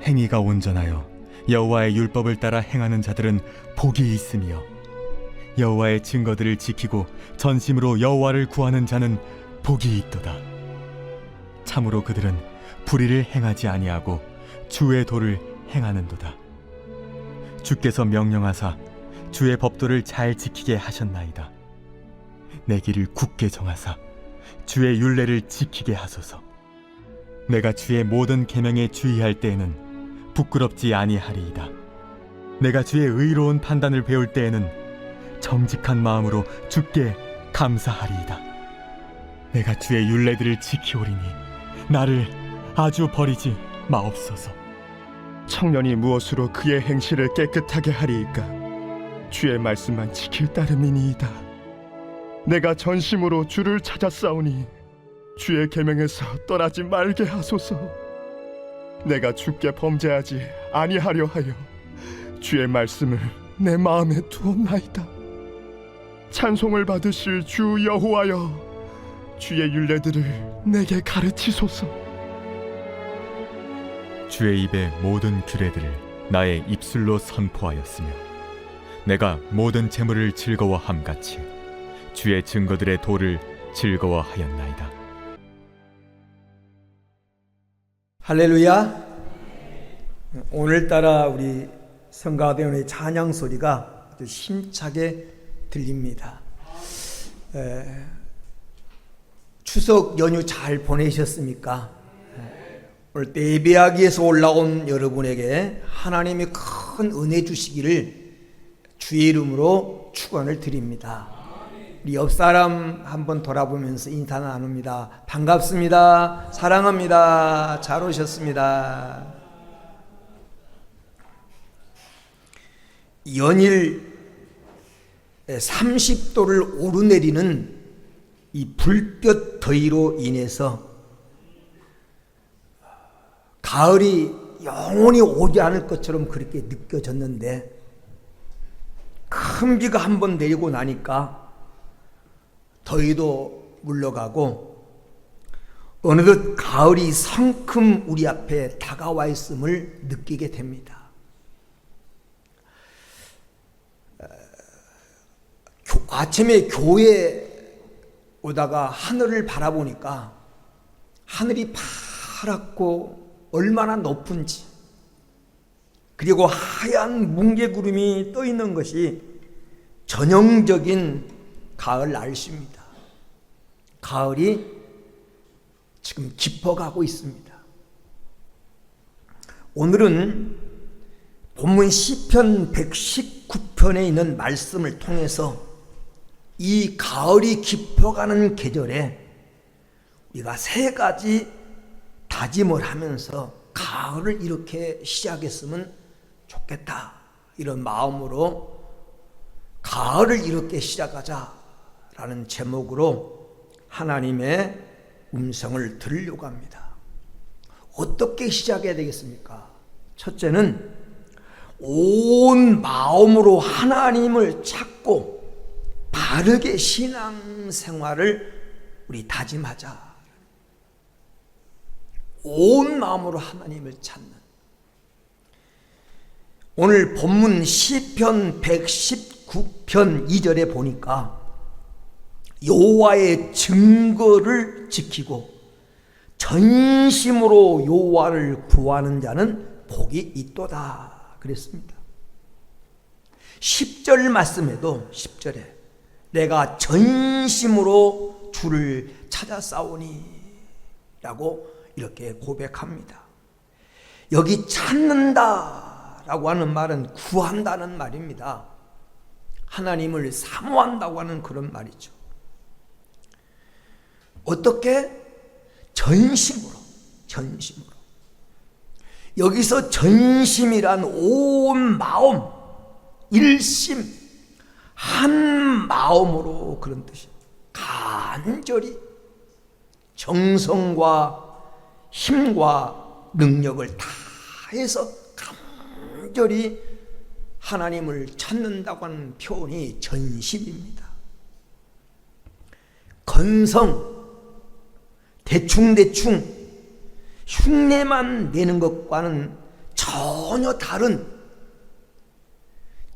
행위가 온전하여 여호와의 율법을 따라 행하는 자들은 복이 있으며 여호와의 증거들을 지키고 전심으로 여호와를 구하는 자는 복이 있도다. 참으로 그들은 불의를 행하지 아니하고 주의 도를 행하는도다. 주께서 명령하사 주의 법도를 잘 지키게 하셨나이다. 내 길을 굳게 정하사 주의 율례를 지키게 하소서. 내가 주의 모든 계명에 주의할 때에는 부끄럽지 아니하리이다. 내가 주의 의로운 판단을 배울 때에는 정직한 마음으로 주께 감사하리이다. 내가 주의 율례들을 지키오리니 나를 아주 버리지 마옵소서. 청년이 무엇으로 그의 행실을 깨끗하게 하리이까? 주의 말씀만 지킬 따름이니이다. 내가 전심으로 주를 찾았사오니 주의 계명에서 떠나지 말게 하소서. 내가 주께 범죄하지 아니하려 하여 주의 말씀을 내 마음에 두었나이다. 찬송을 받으실 주 여호와여, 주의 율례들을 내게 가르치소서. 주의 입의 모든 규례들을 나의 입술로 선포하였으며 내가 모든 재물을 즐거워함같이 주의 증거들의 도를 즐거워하였나이다. 할렐루야. 오늘따라 우리 성가대원의 찬양 소리가 아주 힘차게 들립니다. 추석 연휴 잘 보내셨습니까? 오늘 때 예배하기 위해서 올라온 여러분에게 하나님이 큰 은혜 주시기를 주의 이름으로 축원을 드립니다. 우리 옆 사람 한번 돌아보면서 인사 나눕니다. 반갑습니다. 사랑합니다. 잘 오셨습니다. 연일 30도를 오르내리는 이 불볕 더위로 인해서 가을이 영원히 오지 않을 것처럼 그렇게 느껴졌는데 큰 비가 한번 내리고 나니까 더위도 물러가고 어느덧 가을이 성큼 우리 앞에 다가와 있음을 느끼게 됩니다. 아침에 교회에 오다가 하늘을 바라보니까 하늘이 파랗고 얼마나 높은지, 그리고 하얀 뭉게구름이 떠 있는 것이 전형적인 가을 날씨입니다. 가을이 지금 깊어가고 있습니다. 오늘은 본문 시편 119편에 있는 말씀을 통해서 이 가을이 깊어가는 계절에 우리가 세 가지 다짐을 하면서 가을을 이렇게 시작했으면 좋겠다, 이런 마음으로 가을을 이렇게 시작하자라는 제목으로 하나님의 음성을 들으려고 합니다. 어떻게 시작해야 되겠습니까? 첫째는 온 마음으로 하나님을 찾고 바르게 신앙생활을 우리 다짐하자. 온 마음으로 하나님을 찾는. 오늘 본문 시편 119편 2절에 보니까 여호와의 증거를 지키고 전심으로 여호와를 구하는 자는 복이 있도다 그랬습니다. 10절 말씀에도 10절에 내가 전심으로 주를 찾아싸우니 라고 이렇게 고백합니다. 여기 찾는다 라고 하는 말은 구한다는 말입니다. 하나님을 사모한다고 하는 그런 말이죠. 어떻게? 전심으로. 여기서 전심이란 온 마음, 일심, 한 마음으로 그런 뜻이에요. 간절히 정성과 힘과 능력을 다해서 간절히 하나님을 찾는다고 하는 표현이 전심입니다. 건성, 대충 흉내만 내는 것과는 전혀 다른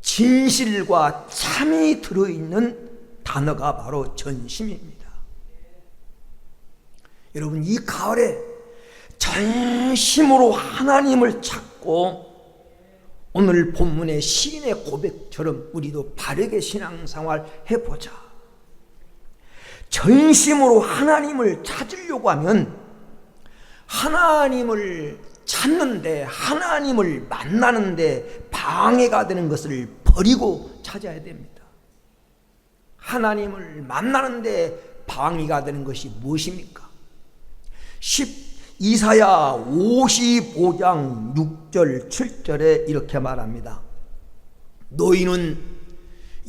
진실과 참이 들어있는 단어가 바로 전심입니다. 여러분, 이 가을에 전심으로 하나님을 찾고 오늘 본문의 시인의 고백처럼 우리도 바르게 신앙생활 해보자. 전심으로 하나님을 찾으려고 하면 하나님을 찾는데, 하나님을 만나는데 방해가 되는 것을 버리고 찾아야 됩니다. 하나님을 만나는데 방해가 되는 것이 무엇입니까? 이사야 55장 6절 7절에 이렇게 말합니다. 너희는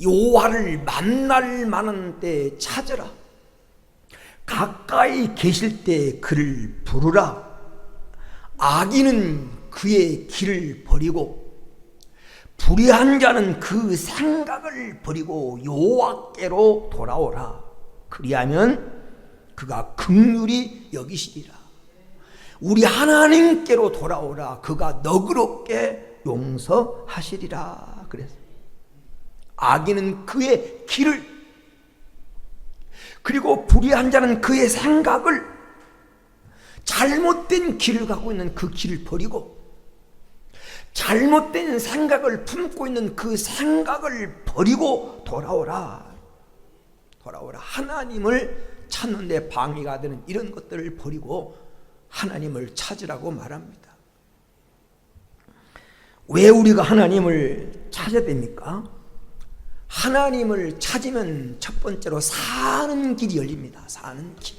여호와를 만날 만한 때 찾으라. 가까이 계실 때 그를 부르라. 악인은 그의 길을 버리고 불의한 자는 그 생각을 버리고 여호와께로 돌아오라. 그리하면 그가 긍휼히 여기시리라. 우리 하나님께로 돌아오라. 그가 너그럽게 용서하시리라. 그래서 악인은 그의 길을, 그리고 불의한 자는 그의 생각을, 잘못된 길을 가고 있는 그 길을 버리고 잘못된 생각을 품고 있는 그 생각을 버리고 돌아오라. 돌아오라. 하나님을 찾는데 방해가 되는 이런 것들을 버리고 하나님을 찾으라고 말합니다. 왜 우리가 하나님을 찾아야 됩니까? 하나님을 찾으면 첫 번째로 사는 길이 열립니다. 사는 길.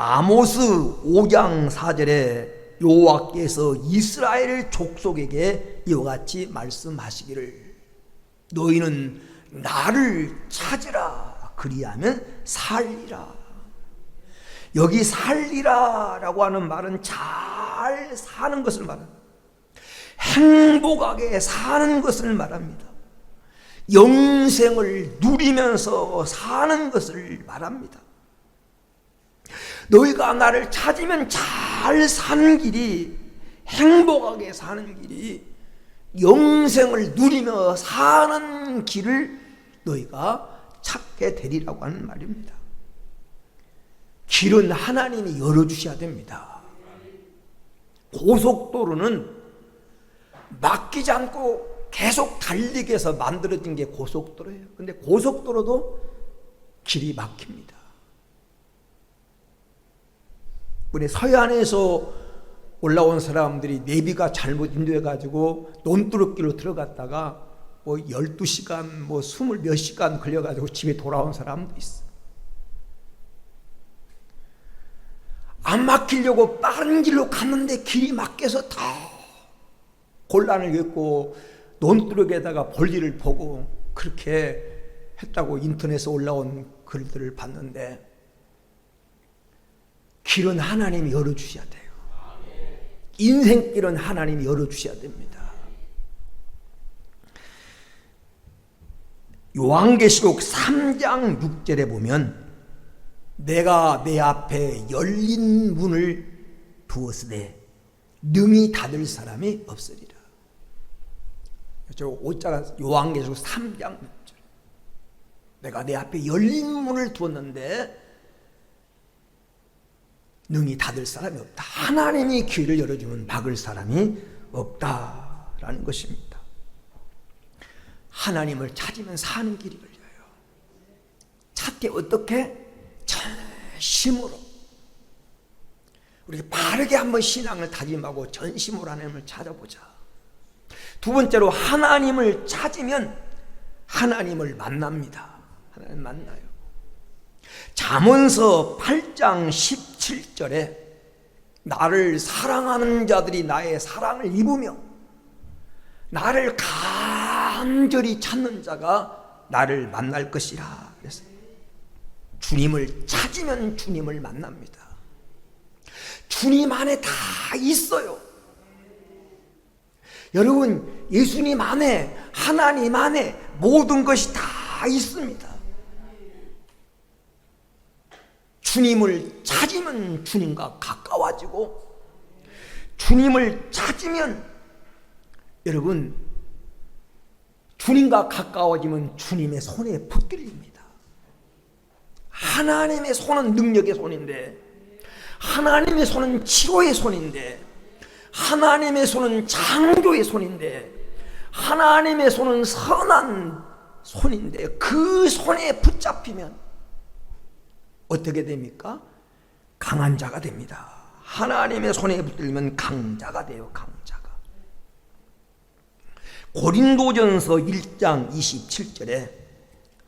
아모스 5장 4절에 여호와께서 이스라엘 족속에게 이와 같이 말씀하시기를 너희는 나를 찾으라. 그리하면 살리라. 여기 살리라라고 하는 말은 잘 사는 것을 말합니다. 행복하게 사는 것을 말합니다. 영생을 누리면서 사는 것을 말합니다. 너희가 나를 찾으면 잘 사는 길이, 행복하게 사는 길이, 영생을 누리며 사는 길을 너희가 찾게 되리라고 하는 말입니다. 길은 하나님이 열어주셔야 됩니다. 고속도로는 막히지 않고 계속 달리게 해서 만들어진 게 고속도로예요. 근데 고속도로도 길이 막힙니다. 우리 서해안에서 올라온 사람들이 내비가 잘못 인도해가지고 논두렁길로 들어갔다가 뭐 12시간, 뭐 20몇 시간 걸려가지고 집에 돌아온 사람도 있어. 안 막히려고 빠른 길로 갔는데 길이 막혀서 다 곤란을 겪고 논두렁에다가 볼일을 보고 그렇게 했다고 인터넷에 올라온 글들을 봤는데, 길은 하나님이 열어주셔야 돼요. 인생길은 하나님이 열어주셔야 됩니다. 요한계시록 3장 6절에 보면 내가 내 앞에 열린 문을 두었으되 능히 닫을 사람이 없으리라. 저 5자가 요한계시록 3장 6절. 내가 내 앞에 열린 문을 두었는데 능히 닫을 사람이 없다. 하나님이 길을 열어주면 막을 사람이 없다라는 것입니다. 하나님을 찾으면 사는 길이 열려요. 찾게 어떻게? 전심으로. 우리 바르게 한번 신앙을 다짐하고 전심으로 하나님을 찾아보자. 두 번째로 하나님을 찾으면 하나님을 만납니다. 하나님 만나요. 잠언서 8장 17절에 나를 사랑하는 자들이 나의 사랑을 입으며 나를 간절히 찾는 자가 나를 만날 것이라. 그래서 주님을 찾으면 주님을 만납니다. 주님 안에 다 있어요. 여러분, 예수님 안에, 하나님 안에 모든 것이 다 있습니다. 주님을 찾으면 주님과 가까워지고 주님을 찾으면 여러분 주님과 가까워지면 주님의 손에 붙들립니다. 하나님의 손은 능력의 손인데, 하나님의 손은 치료의 손인데, 하나님의 손은 창조의 손인데, 하나님의 손은 선한 손인데, 그 손에 붙잡히면 어떻게 됩니까? 강한 자가 됩니다. 하나님의 손에 붙들면 강자가 돼요. 강자가. 고린도전서 1장 27절에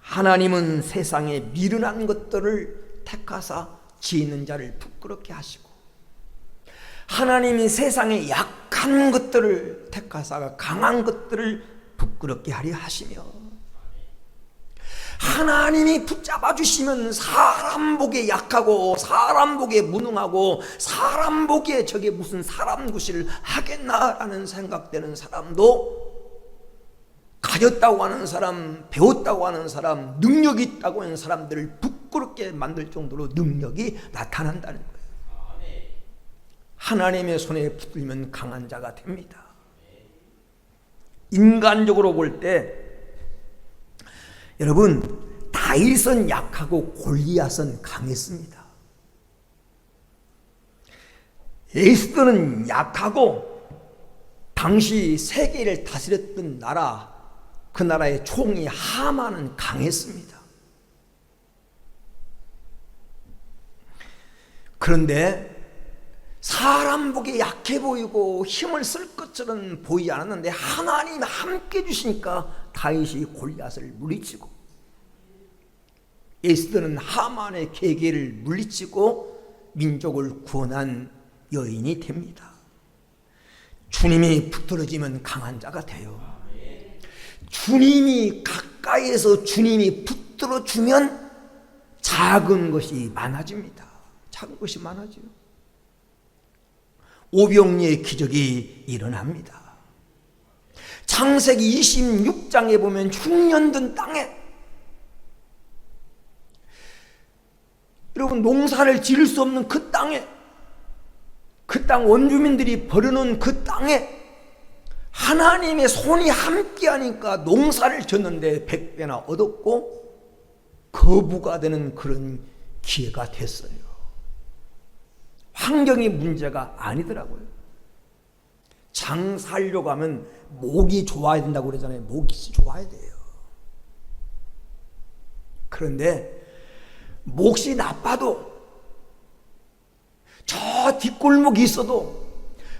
하나님은 세상에 미련한 것들을 택하사 지혜있는 자를 부끄럽게 하시고, 하나님이 세상에 약한 것들을 택하사 강한 것들을 부끄럽게 하려 하시며, 하나님이 붙잡아 주시면 사람 보기에 약하고 사람 보기에 무능하고 사람 보기에 저게 무슨 사람 구실을 하겠나라는 생각되는 사람도 가졌다고 하는 사람, 배웠다고 하는 사람, 능력이 있다고 하는 사람들을 부끄럽게 만들 정도로 능력이 나타난다는 거예요. 하나님의 손에 붙들면 강한 자가 됩니다. 인간적으로 볼 때 여러분, 다윗은 약하고 골리앗은 강했습니다. 에스더는 약하고 당시 세계를 다스렸던 나라, 그 나라의 총리 하만은 강했습니다. 그런데 사람 보기에 약해 보이고 힘을 쓸 것처럼 보이지 않았는데 하나님 함께 주시니까 다윗이 골리앗을 물리치고, 에스더는 하만의 계계를 물리치고 민족을 구원한 여인이 됩니다. 주님이 붙들어지면 강한 자가 돼요. 주님이 가까이에서 주님이 붙들어주면 작은 것이 많아집니다. 작은 것이 많아져요. 오병이의 기적이 일어납니다. 창세기 26장에 보면 흉년든 땅에, 여러분 농사를 지을 수 없는 그 땅에, 그 땅 원주민들이 버려놓은 그 땅에 하나님의 손이 함께하니까 농사를 졌는데 100배나 얻었고 거부가 되는 그런 기회가 됐어요. 환경이 문제가 아니더라고요. 장사하려고 하면 목이 좋아야 된다고 그러잖아요. 목이 좋아야 돼요. 그런데 몫이 나빠도, 저 뒷골목이 있어도,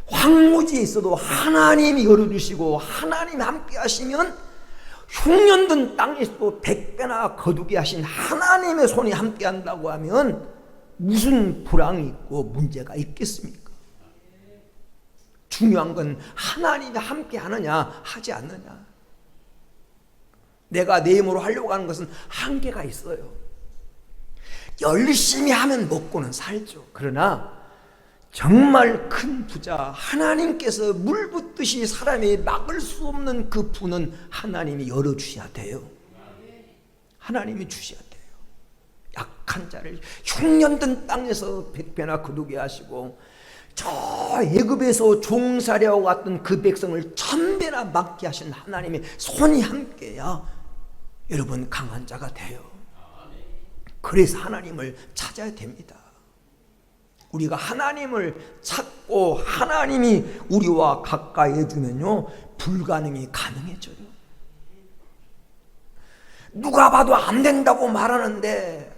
황무지에 있어도 하나님이 열어주시고 하나님이 함께 하시면 흉년든 땅에서도 100배나 거두게 하신 하나님의 손이 함께 한다고 하면 무슨 불황이 있고 문제가 있겠습니까? 중요한 건 하나님이 함께 하느냐 하지 않느냐. 내가 내 힘으로 하려고 하는 것은 한계가 있어요. 열심히 하면 먹고는 살죠. 그러나 정말 큰 부자, 하나님께서 물 붓듯이 사람이 막을 수 없는 그 부는 하나님이 열어주셔야 돼요. 하나님이 주셔야 돼요. 약한 자를 흉년든 땅에서 100배나 거두게 하시고, 저 애굽에서 종살이하고 갔던 그 백성을 1000배나 막게 하신 하나님의 손이 함께야 여러분 강한 자가 돼요. 그래서 하나님을 찾아야 됩니다. 우리가 하나님을 찾고 하나님이 우리와 가까이 해주면요 불가능이 가능해져요. 누가 봐도 안 된다고 말하는데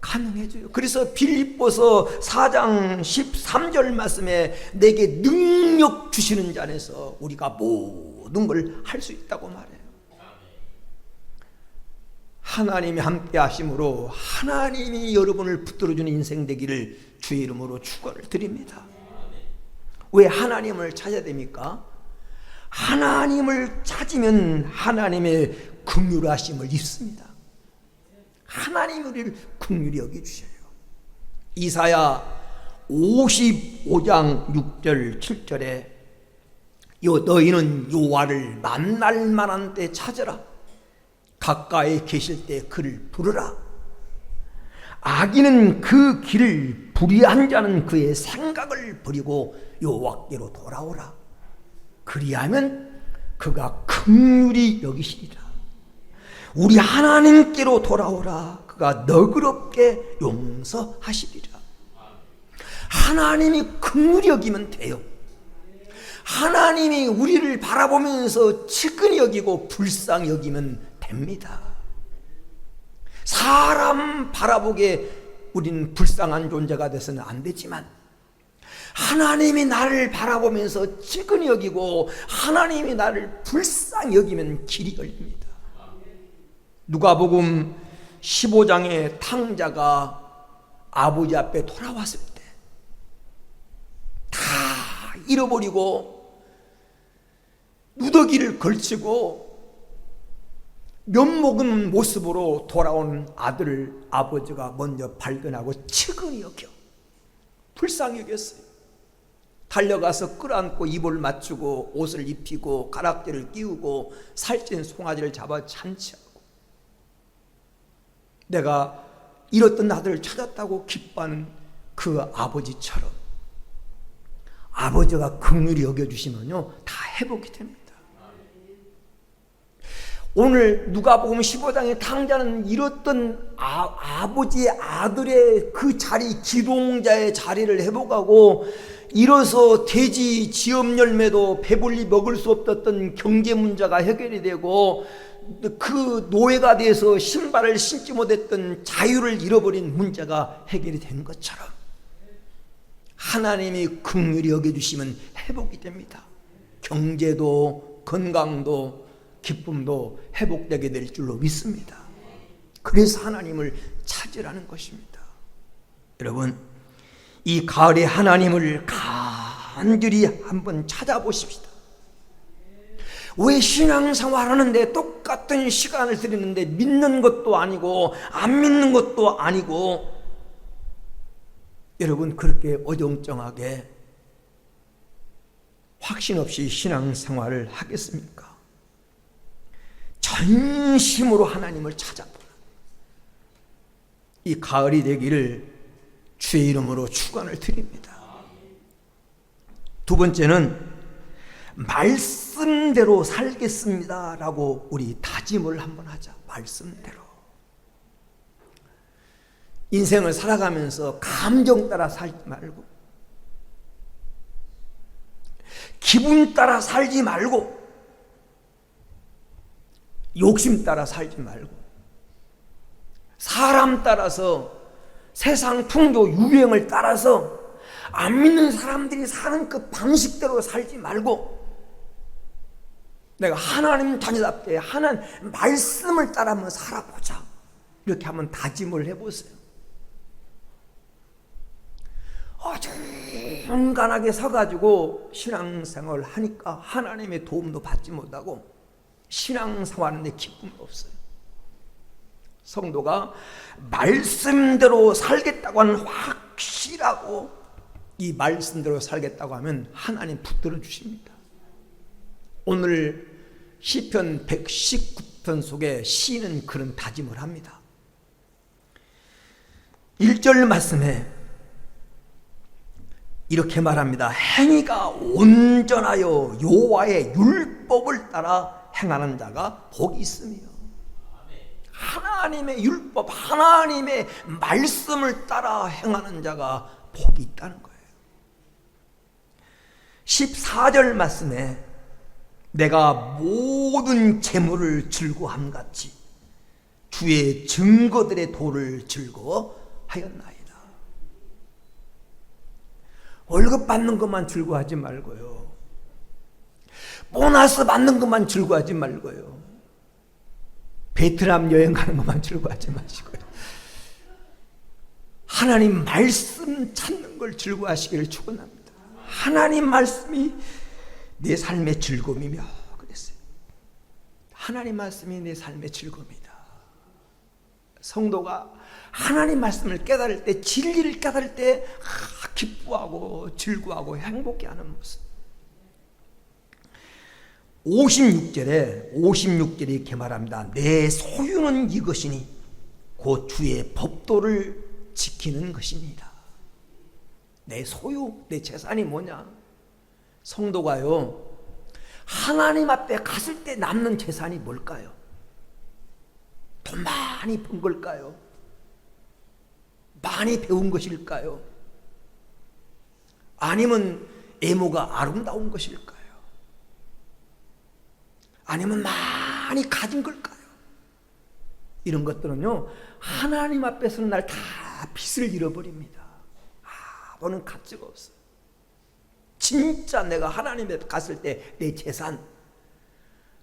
가능해져요. 그래서 빌립보서 4장 13절 말씀에 내게 능력 주시는 자 안에서 우리가 모든 걸 할 수 있다고 말해요. 하나님이 함께 하심으로 하나님이 여러분을 붙들어주는 인생 되기를 주의 이름으로 축원을 드립니다. 왜 하나님을 찾아야 됩니까? 하나님을 찾으면 하나님의 긍휼하심을 입습니다. 하나님이 우리를 긍휼히 여겨주셔요. 이사야 55장 6절 7절에 너희는 여호와를 만날 만한 때 찾으라. 가까이 계실 때 그를 부르라. 악인은 그 길을, 불의한 자는 그의 생각을 버리고 여호와께로 돌아오라. 그리하면 그가 긍휼히 여기시리라. 우리 하나님께로 돌아오라. 그가 너그럽게 용서하시리라. 하나님이 긍휼히 여기면 돼요. 하나님이 우리를 바라보면서 측은히 여기고 불쌍히 여기면 됩니다. 사람 바라보기에 우리는 불쌍한 존재가 돼서는 안 되지만 하나님이 나를 바라보면서 측은히 여기고 하나님이 나를 불쌍히 여기면 길이 열립니다. 누가복음 15장의 탕자가 아버지 앞에 돌아왔을 때 다 잃어버리고 누더기를 걸치고 면목은 모습으로 돌아온 아들을 아버지가 먼저 발견하고 측은히 여겨 불쌍히 여겼어요. 달려가서 끌어안고 입을 맞추고 옷을 입히고 가락지를 끼우고 살찐 송아지를 잡아 잔치하고 내가 잃었던 아들을 찾았다고 기뻐하는 그 아버지처럼 아버지가 긍휼히 여겨주시면요 다 회복이 됩니다. 오늘 누가복음 15장의 탕자는 잃었던 아버지의 아들의 그 자리, 기동자의 자리를 회복하고 이로써 돼지 지엄 열매도 배불리 먹을 수 없었던 경제 문제가 해결이 되고 그 노예가 돼서 신발을 신지 못했던 자유를 잃어버린 문제가 해결이 된 것처럼 하나님이 긍휼히 여겨주시면 회복이 됩니다. 경제도 건강도 기쁨도 회복되게 될 줄로 믿습니다. 그래서 하나님을 찾으라는 것입니다. 여러분, 이 가을에 하나님을 간절히 한번 찾아보십시다. 왜 신앙생활 하는데 똑같은 시간을 들이는데 믿는 것도 아니고 안 믿는 것도 아니고 여러분 그렇게 어정쩡하게 확신 없이 신앙생활을 하겠습니까? 전심으로 하나님을 찾아보라. 이 가을이 되기를 주의 이름으로 축원을 드립니다. 두 번째는 말씀대로 살겠습니다 라고 우리 다짐을 한번 하자. 말씀대로. 인생을 살아가면서 감정 따라 살지 말고 기분 따라 살지 말고 욕심 따라 살지 말고 사람 따라서 세상 풍조 유행을 따라서 안 믿는 사람들이 사는 그 방식대로 살지 말고 내가 하나님 자녀답게 하나님 말씀을 따라 한번 살아보자. 이렇게 한번 다짐을 해보세요. 어중간하게 서가지고 신앙생활을 하니까 하나님의 도움도 받지 못하고 신앙생활하는데 기쁨이 없어요. 성도가 말씀대로 살겠다고 하는 확실하고 이 말씀대로 살겠다고 하면 하나님 붙들어 주십니다. 오늘 시편 119편 속에 시인은 그런 다짐을 합니다. 1절 말씀에 이렇게 말합니다. 행위가 온전하여 여호와의 율법을 따라 행하는 자가 복이 있으며 하나님의 율법, 하나님의 말씀을 따라 행하는 자가 복이 있다는 거예요. 14절 말씀에 내가 모든 재물을 즐거함같이 주의 증거들의 도를 즐거워하였나이다. 월급 받는 것만 즐거워하지 말고요. 보너스 받는 것만 즐거워하지 말고요. 베트남 여행 가는 것만 즐거워하지 마시고요. 하나님 말씀 찾는 걸 즐거워하시기를 축원합니다. 하나님 말씀이 내 삶의 즐거움이며 그랬어요. 하나님 말씀이 내 삶의 즐거움이다. 성도가 하나님 말씀을 깨달을 때 진리를 깨달을 때 기뻐하고 즐거워하고 행복해하는 모습. 56절에 이렇게 말합니다. 내 소유는 이것이니 곧 주의 법도를 지키는 것입니다. 내 소유, 내 재산이 뭐냐? 성도가요, 하나님 앞에 갔을 때 남는 재산이 뭘까요? 돈 많이 번 걸까요? 많이 배운 것일까요? 아니면 외모가 아름다운 것일까요? 아니면 많이 가진 걸까요? 이런 것들은요, 하나님 앞에서는 날 다 빚을 잃어버립니다. 아무런 가치가 없어요. 진짜 내가 하나님 앞에 갔을 때 내 재산,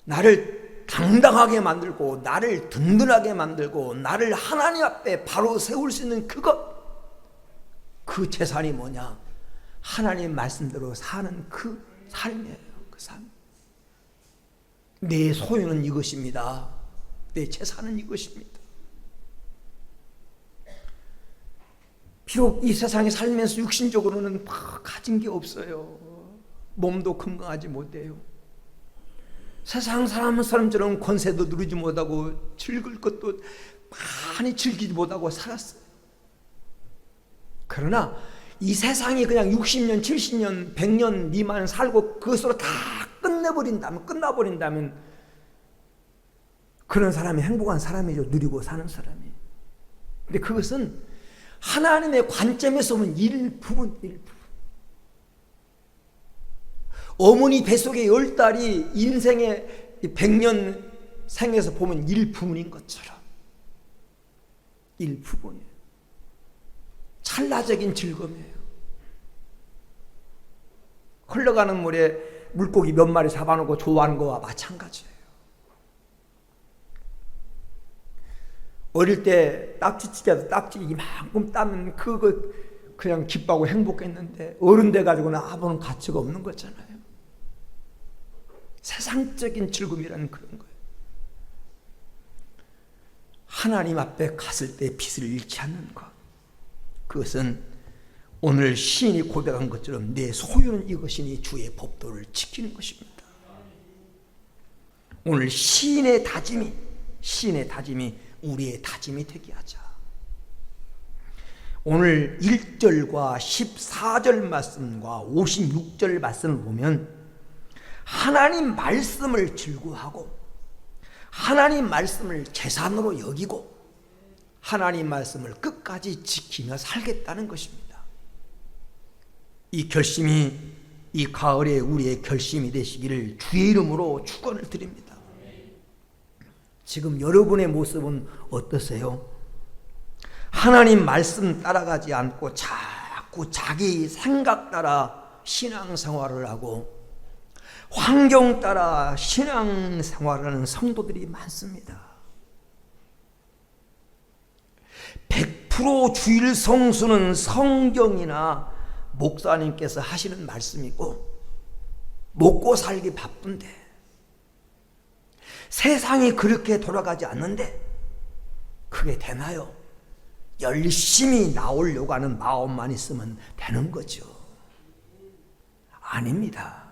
나를 당당하게 만들고 나를 든든하게 만들고 나를 하나님 앞에 바로 세울 수 있는 그것, 그 재산이 뭐냐? 하나님 말씀대로 사는 그 삶이에요. 그 삶. 내 소유는 이것입니다. 내 재산은 이것입니다. 비록 이 세상에 살면서 육신적으로는 가진 게 없어요. 몸도 건강하지 못해요. 세상 사람처럼 권세도 누리지 못하고 즐길 것도 많이 즐기지 못하고 살았어요. 그러나 이 세상이 그냥 60년, 70년, 100년 미만 살고 그것으로 다 끝나버린다면 그런 사람이 행복한 사람이죠. 누리고 사는 사람이. 근데 그것은 하나님의 관점에서 보면 일부분. 어머니 뱃속의 10달이 인생의 100년 생에서 보면 일부분인 것처럼 일부분이에요. 찰나적인 즐거움이에요. 흘러가는 물에 물고기 몇 마리 잡아놓고 좋아하는 거와 마찬가지예요. 어릴 때 딱지치기도 딱지 이만큼 따면 그거 그냥 기뻐하고 행복했는데 어른 돼가지고는 아무런 가치가 없는 거잖아요. 세상적인 즐거움이라는 그런 거예요. 하나님 앞에 갔을 때 빚을 잃지 않는 것, 그것은 오늘 시인이 고백한 것처럼 내 소유는 이것이니 주의 법도를 지키는 것입니다. 오늘 시인의 다짐이 우리의 다짐이 되게 하자. 오늘 1절과 14절 말씀과 56절 말씀을 보면 하나님 말씀을 즐거워하고 하나님 말씀을 재산으로 여기고 하나님 말씀을 끝까지 지키며 살겠다는 것입니다. 이 결심이 이 가을에 우리의 결심이 되시기를 주의 이름으로 축원을 드립니다. 지금 여러분의 모습은 어떠세요? 하나님 말씀 따라가지 않고 자꾸 자기 생각 따라 신앙생활을 하고 환경 따라 신앙생활을 하는 성도들이 많습니다. 100% 주일 성수는 성경이나 목사님께서 하시는 말씀이고 먹고 살기 바쁜데 세상이 그렇게 돌아가지 않는데 그게 되나요? 열심히 나오려고 하는 마음만 있으면 되는 거죠. 아닙니다.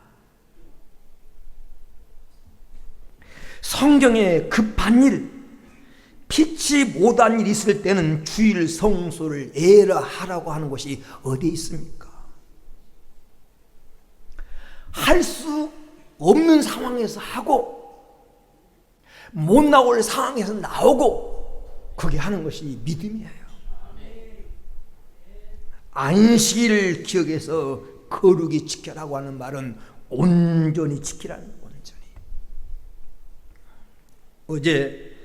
성경에 급한 일, 피치 못한 일 있을 때는 주일 성수를 애라 하라고 하는 것이 어디 있습니까? 할 수 없는 상황에서 하고 못 나올 상황에서 나오고 그게 하는 것이 믿음이에요. 안식일을 기억해서 거룩히 지켜라고 하는 말은 온전히 지키라는 거예요. 온전히. 어제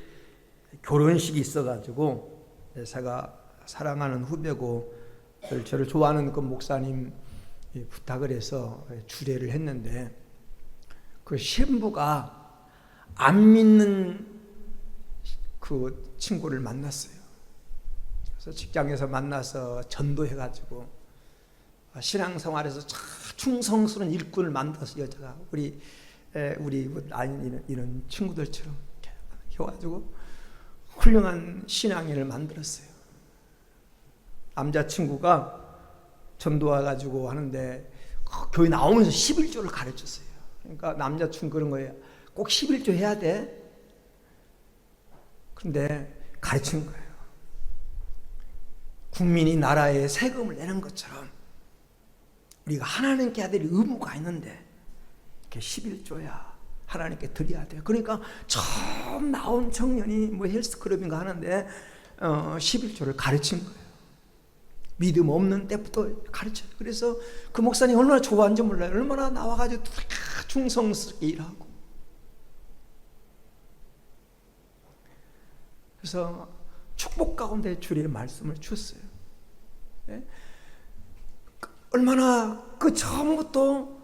결혼식이 있어가지고 제가 사랑하는 후배고 저를 좋아하는 그 목사님 부탁을 해서 주례를 했는데 그 신부가 안 믿는 그 친구를 만났어요. 그래서 직장에서 만나서 전도해가지고 신앙생활에서 충성스러운 일꾼을 만들어서 여자가 우리 이런 친구들처럼 해가지고 훌륭한 신앙인을 만들었어요. 남자친구가 전도 와가지고 하는데 교회 나오면서 11조를 가르쳤어요. 그러니까 남자친구 그런 거예요. 꼭 11조 해야 돼. 그런데 가르치는 거예요. 국민이 나라에 세금을 내는 것처럼 우리가 하나님께 해야 될 의무가 있는데 이렇게 11조야 하나님께 드려야 돼요. 그러니까 처음 나온 청년이 뭐 헬스클럽인가 하는데 11조를 가르친 거예요. 믿음 없는 때부터 가르쳐요. 그래서 그 목사님 얼마나 좋아하는지 몰라요. 얼마나 나와가지고 충성스럽게 일하고. 그래서 축복 가운데 주의 말씀을 주었어요. 네? 얼마나 그 처음부터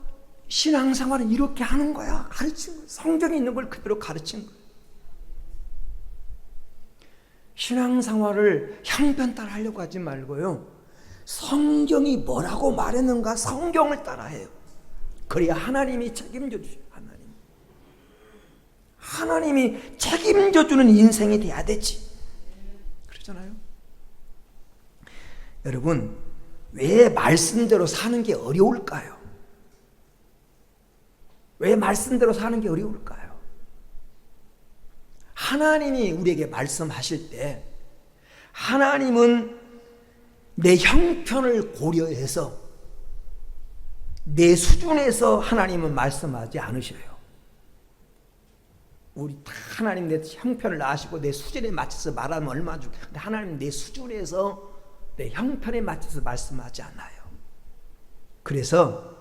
신앙생활은 이렇게 하는 거야. 가르친 거예요. 성경에 있는 걸 그대로 가르친 거예요. 신앙생활을 형편 따라 하려고 하지 말고요. 성경이 뭐라고 말했는가 성경을 따라해요. 그래야 하나님이 책임져 주셔요. 하나님이 책임져 주는 인생이 돼야 되지. 그러잖아요. 여러분, 왜 말씀대로 사는 게 어려울까요? 왜 말씀대로 사는 게 어려울까요? 하나님이 우리에게 말씀하실 때 하나님은 내 형편을 고려해서 내 수준에서 하나님은 말씀하지 않으셔요. 우리 다 하나님 내 형편을 아시고 내 수준에 맞춰서 말하면 얼마나 좋겠어요. 근데 하나님 내 수준에서 내 형편에 맞춰서 말씀하지 않아요. 그래서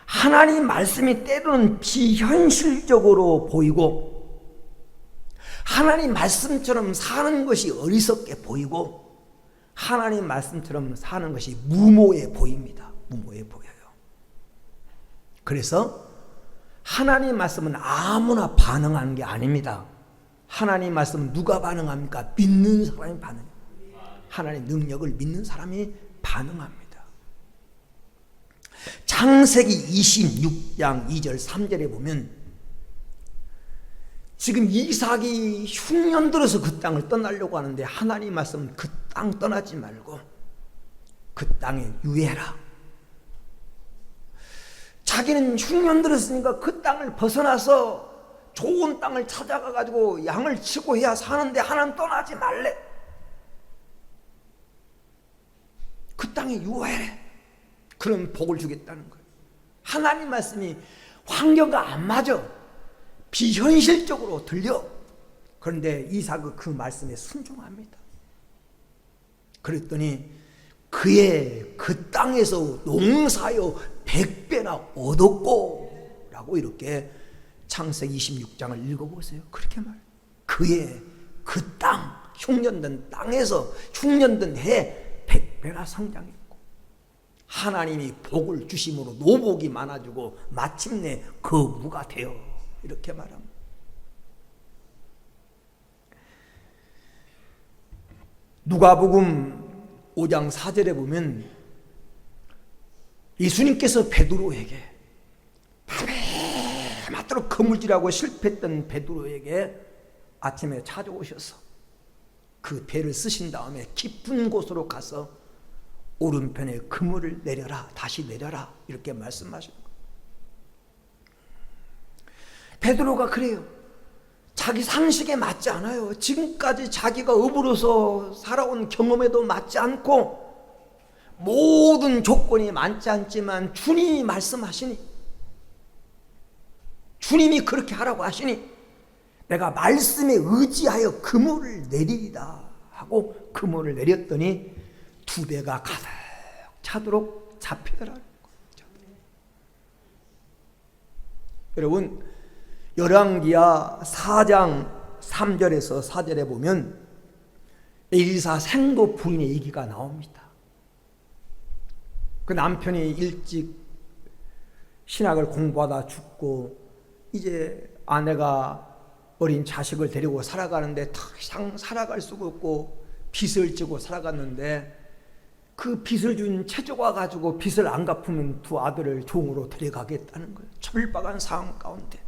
하나님 말씀이 때로는 비현실적으로 보이고 하나님 말씀처럼 사는 것이 어리석게 보이고 하나님 말씀처럼 사는 것이 무모해 보입니다. 무모해 보여요. 그래서 하나님 말씀은 아무나 반응하는 게 아닙니다. 하나님 말씀은 누가 반응합니까? 믿는 사람이 반응해요. 하나님의 능력을 믿는 사람이 반응합니다. 창세기 26장 2절 3절에 보면 지금 이삭이 흉년 들어서 그 땅을 떠나려고 하는데 하나님 말씀은 그 땅 떠나지 말고 그 땅에 유해라. 자기는 흉년 들었으니까 그 땅을 벗어나서 좋은 땅을 찾아가 가지고 양을 치고 해야 사는데 하나님 떠나지 말래. 그 땅에 유해래. 그럼 복을 주겠다는 거예요. 하나님 말씀이 환경과 안 맞아. 비현실적으로 들려. 그런데 이삭은 그 말씀에 순종합니다. 그랬더니 그의 그 땅에서 농사여 100배나 얻었고 라고 이렇게 창세기 26장을 읽어보세요. 그렇게 말해요. 그의 그 땅, 흉년된 땅에서 흉년된 해 100배나 성장했고 하나님이 복을 주심으로 노복이 많아지고 마침내 거부가 되어 이렇게 말합니다. 누가복음 5장 4절에 보면 예수님께서 베드로에게 밤에 맞도록 거물질하고 실패했던 베드로에게 아침에 찾아오셔서 그 배를 쓰신 다음에 깊은 곳으로 가서 오른편에 그물을 내려라, 다시 내려라 이렇게 말씀하신 거예요. 베드로가 그래요. 자기 상식에 맞지 않아요. 지금까지 자기가 업으로서 살아온 경험에도 맞지 않고 모든 조건이 많지 않지만 주님이 말씀하시니 주님이 그렇게 하라고 하시니 내가 말씀에 의지하여 그물을 내리리다 하고 그물을 내렸더니 두 배가 가득 차도록 잡히더라는 거죠. 여러분 열왕기하 4장 3절에서 4절에 보면 엘리사 생도 부인의 얘기가 나옵니다. 그 남편이 일찍 신학을 공부하다 죽고 이제 아내가 어린 자식을 데리고 살아가는데 더 이상 살아갈 수가 없고 빚을 지고 살아갔는데 그 빚을 준 채조가 가지고 빚을 안 갚으면 두 아들을 종으로 데려가겠다는 거예요. 철박한 상황 가운데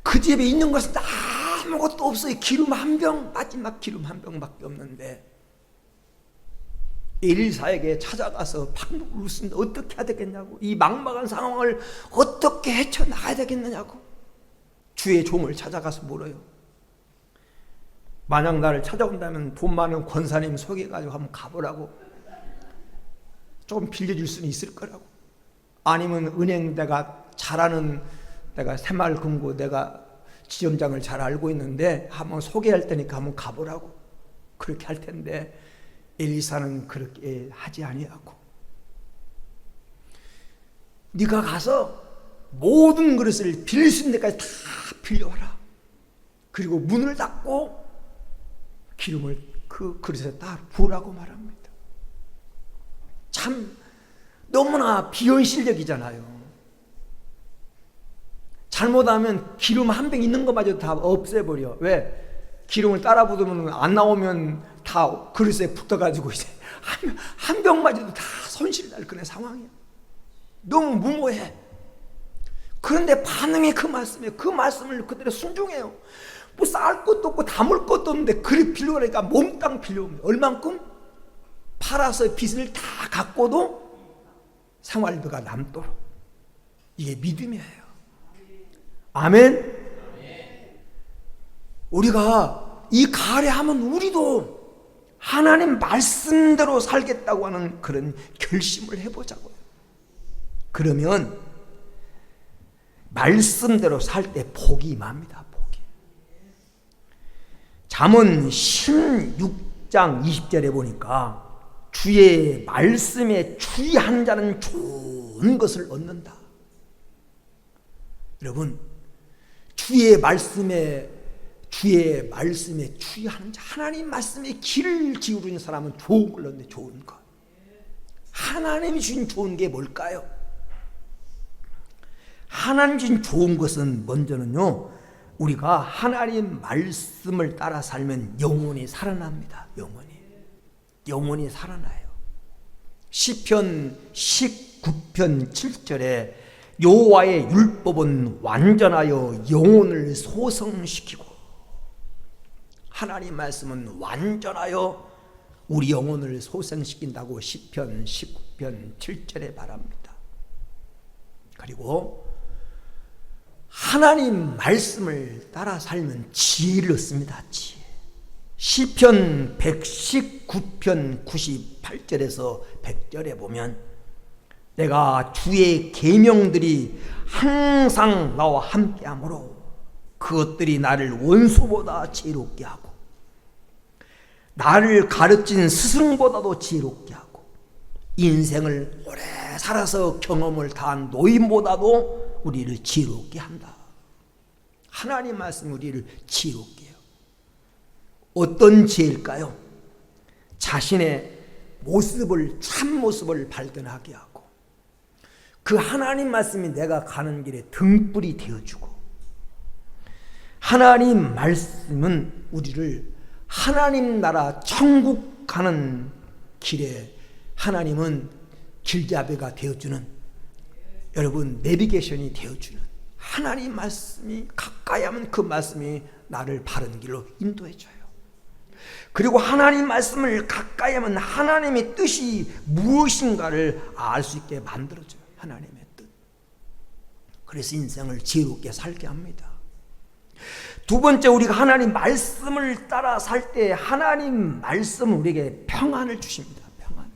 그 집에 있는 것은 아무것도 없어요. 기름 한 병, 마지막 기름 한 병밖에 없는데 엘리사에게 찾아가서 방법을 묻습니다. 어떻게 해야 되겠냐고. 이 막막한 상황을 어떻게 헤쳐나가야 되겠느냐고. 주의 종을 찾아가서 물어요. 만약 나를 찾아온다면 돈 많은 권사님 소개해가지고 한번 가보라고. 조금 빌려줄 수는 있을 거라고. 아니면 은행 내가 잘하는, 내가 새마을금고 내가 지점장을 잘 알고 있는데 한번 소개할 테니까 한번 가보라고. 그렇게 할 텐데 엘리사는 그렇게 하지 아니하고, 네가 가서 모든 그릇을 빌릴 수 있는 데까지 다 빌려와라. 그리고 문을 닫고 기름을 그 그릇에 다 부으라고 말합니다. 참 너무나 비현실적이잖아요. 잘못하면 기름 한 병 있는 것마저 다 없애버려. 왜? 기름을 따라 붓으면 안 나오면 다 그릇에 붙어가지고 이제 한 병마저도 다 손실 날 그런 상황이야. 너무 무모해. 그런데 반응이 그 말씀을 그대로 순종해요. 뭐 쌓을 것도 없고 담을 것도 없는데 그릇 빌려오니까 몽땅 빌려옵니다. 얼만큼? 팔아서 빚을 다 갚고도 생활비가 남도록. 이게 믿음이에요. 아멘. 우리가 이 가례하면 우리도 하나님 말씀대로 살겠다고 하는 그런 결심을 해보자고요. 그러면 말씀대로 살 때 복이 임합니다. 복이. 잠언 16장 20절에 보니까 주의 말씀에 주의한 자는 좋은 것을 얻는다. 여러분, 주의 말씀에 주의하는 자, 하나님 말씀에 귀를 기울이는 사람은 좋은 걸 얻는데, 좋은 것. 하나님이 주신 좋은 게 뭘까요? 하나님 주신 좋은 것은 먼저는요, 우리가 하나님 말씀을 따라 살면 영원히 살아납니다. 영원히 살아나요. 시편 19편 7절에 여호와의 율법은 완전하여 영혼을 소성시키고, 하나님 말씀은 완전하여 우리 영혼을 소생시킨다고 시편 19편 7절에 말합니다. 그리고 하나님 말씀을 따라 살면 지혜를 얻습니다. 지혜. 시편 119편 98절에서 100절에 보면 내가 주의 계명들이 항상 나와 함께하므로 그것들이 나를 원수보다 지혜롭게 하고 나를 가르친 스승보다도 지혜롭게 하고 인생을 오래 살아서 경험을 다한 노인보다도 우리를 지혜롭게 한다. 하나님 말씀이 우리를 지혜롭게 해요. 어떤 지혜일까요? 자신의 모습을, 참모습을 발견하게 하고 그 하나님 말씀이 내가 가는 길에 등불이 되어주고, 하나님 말씀은 우리를 하나님 나라 천국 가는 길에 하나님은 길잡이가 되어주는, 여러분 내비게이션이 되어주는 하나님 말씀이 가까이 하면 그 말씀이 나를 바른 길로 인도해줘요. 그리고 하나님 말씀을 가까이 하면 하나님의 뜻이 무엇인가를 알 수 있게 만들어줘요. 하나님의 뜻. 그래서 인생을 지혜롭게 살게 합니다. 두 번째, 우리가 하나님 말씀을 따라 살 때 하나님 말씀은 우리에게 평안을 주십니다. 평안.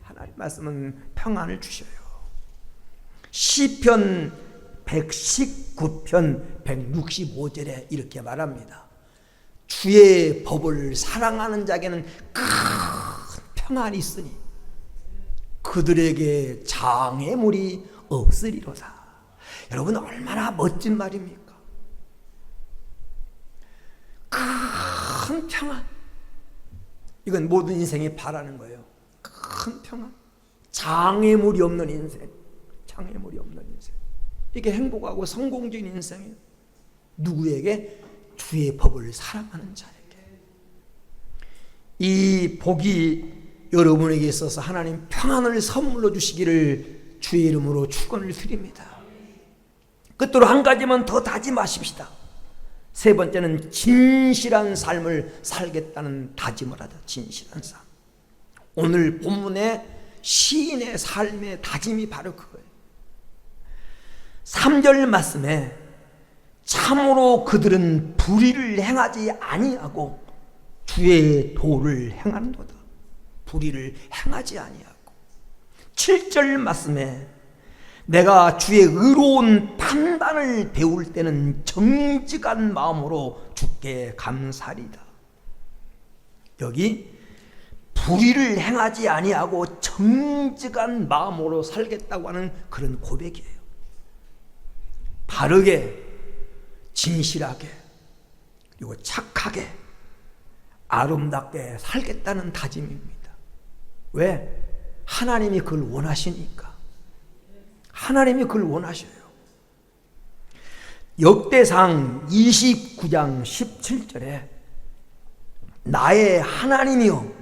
하나님 말씀은 평안을 주셔요. 시편 119편 165절에 이렇게 말합니다. 주의 법을 사랑하는 자에게는 큰 평안이 있으니 그들에게 장애물이 없으리로다. 여러분, 얼마나 멋진 말입니까? 큰 평안. 이건 모든 인생이 바라는 거예요. 큰 평안. 장애물이 없는 인생. 장애물이 없는 인생. 이게 행복하고 성공적인 인생이에요. 누구에게? 주의 법을 사랑하는 자에게. 이 복이 여러분에게 있어서 하나님 평안을 선물로 주시기를 주의 이름으로 축원을 드립니다. 끝으로 한 가지만 더 다짐하십시다. 세 번째는 진실한 삶을 살겠다는 다짐을 하자. 진실한 삶. 오늘 본문의 시인의 삶의 다짐이 바로 그거예요. 3절 말씀에 참으로 그들은 불의를 행하지 아니하고 주의 도를 행하는도다. 불의를 행하지 아니하고. 7절 말씀에 내가 주의 의로운 판단을 배울 때는 정직한 마음으로 주께 감사리다. 여기 불의를 행하지 아니하고 정직한 마음으로 살겠다고 하는 그런 고백이에요. 바르게, 진실하게, 그리고 착하게, 아름답게 살겠다는 다짐입니다. 왜? 하나님이 그걸 원하시니까. 하나님이 그걸 원하셔요. 역대상 29장 17절에 나의 하나님이여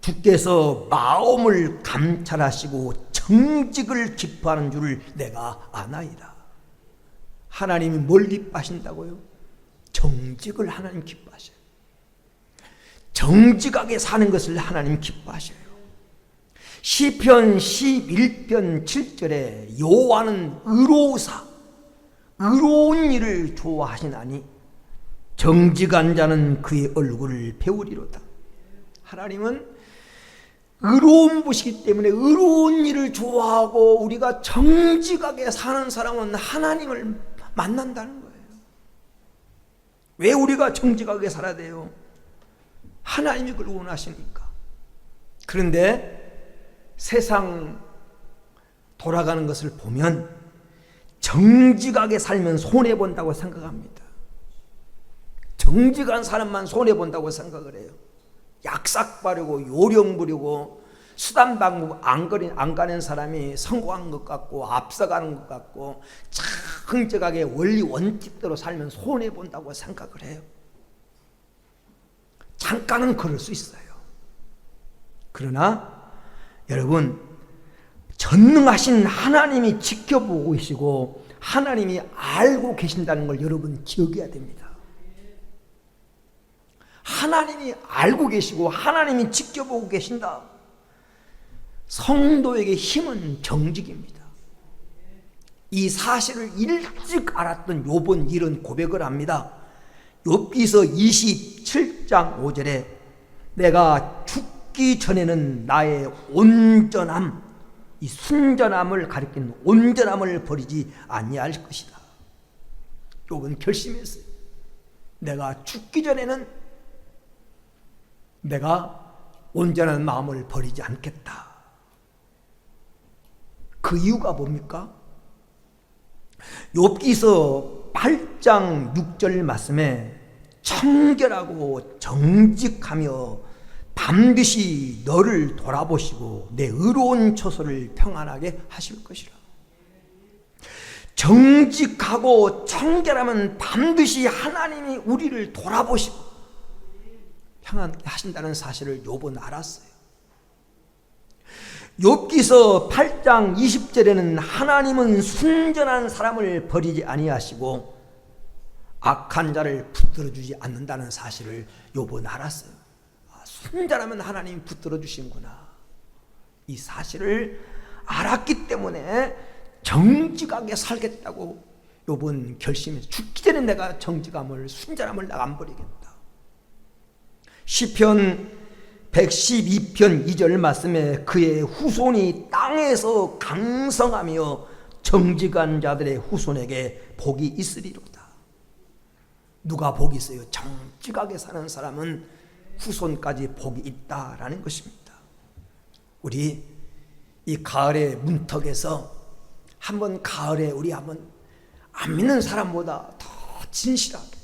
주께서 마음을 감찰하시고 정직을 기뻐하는 줄을 내가 아나이다. 하나님이 뭘 기뻐하신다고요? 정직을 하나님 기뻐하셔요. 정직하게 사는 것을 하나님 기뻐하셔요. 시편 11편 7절에 여호와는 의로우사 의로운 일을 좋아하시나니 정직한 자는 그의 얼굴을 배우리로다. 하나님은 의로운 분이시기 때문에 의로운 일을 좋아하고 우리가 정직하게 사는 사람은 하나님을 만난다는 거예요. 왜 우리가 정직하게 살아야 돼요? 하나님이 그걸 원하시니까. 그런데 세상 돌아가는 것을 보면 정직하게 살면 손해본다고 생각합니다. 정직한 사람만 손해본다고 생각을 해요. 약삭 바르고 요령 부리고 수단 방법 안 가는 사람이 성공한 것 같고 앞서가는 것 같고 정직하게 원리 원칙대로 살면 손해본다고 생각을 해요. 잠깐은 그럴 수 있어요. 그러나 여러분, 전능하신 하나님이 지켜보고 계시고 하나님이 알고 계신다는 걸 여러분 기억해야 됩니다. 하나님이 알고 계시고 하나님이 지켜보고 계신다. 성도에게 힘은 정직입니다. 이 사실을 일찍 알았던 욥은 이런 고백을 합니다. 욥기서 27장 5절에 내가 죽기 전에는 나의 온전함, 이 순전함을 가리키는 온전함을 버리지 아니할 것이다. 욥은 결심했어요. 내가 죽기 전에는 내가 온전한 마음을 버리지 않겠다. 그 이유가 뭡니까? 욥기서 8장 6절 말씀에 청결하고 정직하며 반드시 너를 돌아보시고 내 의로운 처소를 평안하게 하실 것이라. 정직하고 청결하면 반드시 하나님이 우리를 돌아보시고 평안하게 하신다는 사실을 욥은 알았어요. 욥기서 8장 20절에는 하나님은 순전한 사람을 버리지 아니하시고 악한 자를 붙들어 주지 않는다는 사실을 욥은 알았어요. 순전하면 하나님이 붙들어 주신구나. 이 사실을 알았기 때문에 정직하게 살겠다고 욥은 결심했어요. 죽기 전에 내가 정직함을, 순전함을 내가 안 버리겠다. 시편 112편 2절 말씀에 그의 후손이 땅에서 강성하며 정직한 자들의 후손에게 복이 있으리로다. 누가 복이 있어요? 정직하게 사는 사람은 후손까지 복이 있다라는 것입니다. 우리 이 가을의 문턱에서 한번 가을에 우리 한번 안 믿는 사람보다 더 진실하게,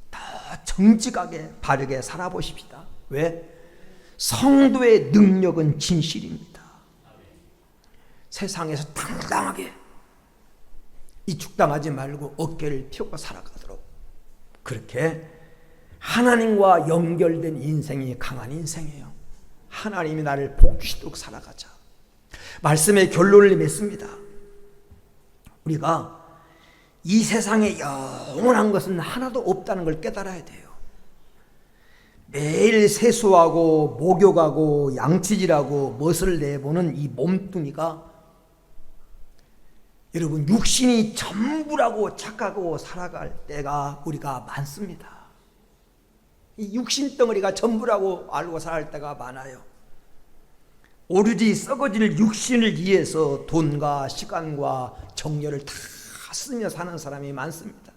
더 정직하게 바르게 살아보십시다. 왜? 성도의 능력은 진실입니다. 세상에서 당당하게 이축당하지 말고 어깨를 펴고 살아가도록, 그렇게 하나님과 연결된 인생이 강한 인생이에요. 하나님이 나를 복 주시도록 살아가자. 말씀의 결론을 맺습니다. 우리가 이 세상에 영원한 것은 하나도 없다는 걸 깨달아야 돼요. 매일 세수하고 목욕하고 양치질하고 멋을 내보는 이 몸뚱이가 여러분 육신이 전부라고 착각하고 살아갈 때가 우리가 많습니다. 이 육신 덩어리가 전부라고 알고 살 때가 많아요. 오로지 썩어질 육신을 위해서 돈과 시간과 정열을 다 쓰며 사는 사람이 많습니다.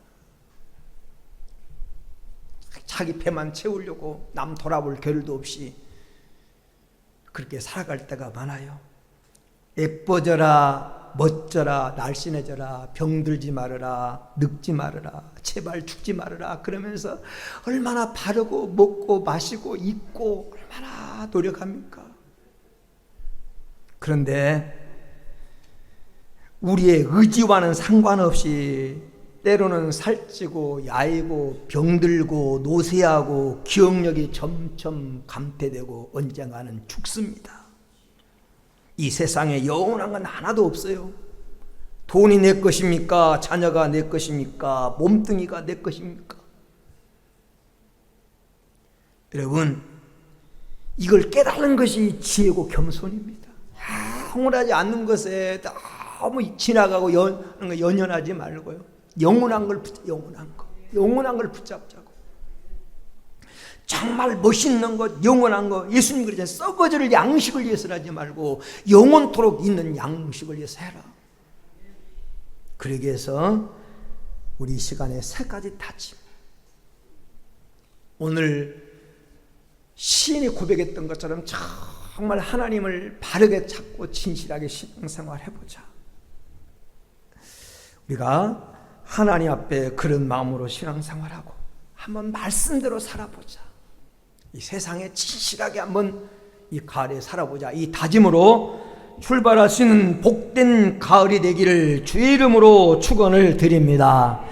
자기 배만 채우려고 남 돌아볼 겨를도 없이 그렇게 살아갈 때가 많아요. 예뻐져라, 멋져라, 날씬해져라, 병들지 말아라, 늙지 말아라, 제발 죽지 말아라 그러면서 얼마나 바르고 먹고 마시고 입고 얼마나 노력합니까? 그런데 우리의 의지와는 상관없이 때로는 살찌고 야이고 병들고 노쇠하고 기억력이 점점 감퇴되고 언젠가는 죽습니다. 이 세상에 영원한 건 하나도 없어요. 돈이 내 것입니까? 자녀가 내 것입니까? 몸뚱이가 내 것입니까? 여러분, 이걸 깨달은 것이 지혜고 겸손입니다. 영원하지 않는 것에 너무 지나가고 연연하지 말고요. 영원한 걸 붙잡자고. 정말 멋있는 것, 영원한 것, 예수님 그러잖아요. 썩어질 양식을 위해서 하지 말고 영원토록 있는 양식을 위해서 해라. 그러기 위해서 우리 시간에 세 가지 다짐. 오늘 시인이 고백했던 것처럼 정말 하나님을 바르게 찾고 진실하게 신앙생활 해보자. 우리가 하나님 앞에 그런 마음으로 신앙생활하고 한번 말씀대로 살아보자. 이 세상에 진실하게 한번 이 가을에 살아보자. 이 다짐으로 출발할 수 있는 복된 가을이 되기를 주의 이름으로 축원을 드립니다.